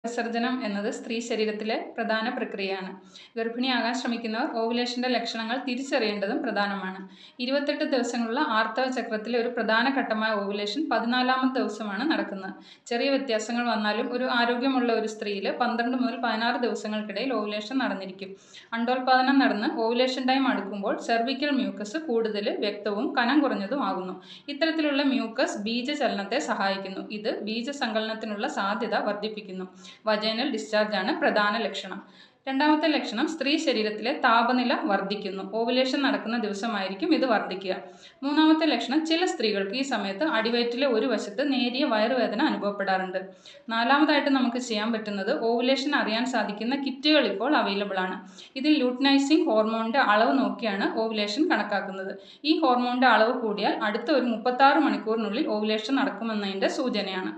വിസർജനം എന്നത് സ്ത്രീ ശരീരത്തിലെ പ്രധാന പ്രക്രിയയാണ്. ഗർഭിണിയാകാൻ ശ്രമിക്കുന്നവർ ഓവുലേഷന്റെ ലക്ഷണങ്ങൾ തിരിച്ചറിയേണ്ടതും പ്രധാനമാണ്. 28 ദിവസങ്ങളുള്ള ആർത്തവ ചക്രത്തിലെ ഒരു പ്രധാന ഘട്ടമായ ഓവുലേഷൻ 14ാമത്തെ ദിവസമാണ് നടക്കുന്നത്. ചെറിയ വ്യത്യാസങ്ങൾ വന്നാലും ഒരു ആരോഗ്യമുള്ള ഒരു സ്ത്രീയിൽ 12 മുതൽ 16 ദിവസങ്ങൾക്കിടയിൽ ഓവുലേഷൻ നടന്നിരിക്കും. അണ്ടോൽപാദനം നടന്ന് ഓവുലേഷൻ ടൈം അടുക്കുമ്പോൾ സെർവിക്കൽ മ്യൂക്കസ് കൂടുതൽ വ്യക്തവും കനം കുറഞ്ഞതും ആകുന്നു. ഇത്തരത്തിലുള്ള മ്യൂക്കസ് ബീജചലനത്തെ സഹായിക്കുന്നു. ഇത് ബീജസങ്കലനത്തിനുള്ള സാധ്യത വർദ്ധിപ്പിക്കുന്നു. വജൈനൽ ഡിസ്ചാർജ് ആണ് പ്രധാന ലക്ഷണം. രണ്ടാമത്തെ ലക്ഷണം, സ്ത്രീ ശരീരത്തിലെ താപനില വർദ്ധിക്കുന്നു. ഓവുലേഷൻ നടക്കുന്ന ദിവസമായിരിക്കും ഇത് വർദ്ധിക്കുക. മൂന്നാമത്തെ ലക്ഷണം, ചില സ്ത്രീകൾക്ക് ഈ സമയത്ത് അടിവയറ്റിലെ ഒരു വശത്ത് നേരിയ വയറുവേദന അനുഭവപ്പെടാറുണ്ട്. നാലാമതായിട്ട് നമുക്ക് ചെയ്യാൻ പറ്റുന്നത്, ഓവുലേഷൻ അറിയാൻ സാധിക്കുന്ന കിറ്റുകൾ ഇപ്പോൾ അവൈലബിൾ ആണ്. ഇതിൽ ലൂട്നൈസിങ് ഹോർമോണിന്റെ അളവ് നോക്കിയാണ് ഓവുലേഷൻ കണക്കാക്കുന്നത്. ഈ ഹോർമോണിന്റെ അളവ് കൂടിയാൽ അടുത്ത ഒരു 36 മണിക്കൂറിനുള്ളിൽ ഓവുലേഷൻ നടക്കുമെന്നതിന്റെ സൂചനയാണ്.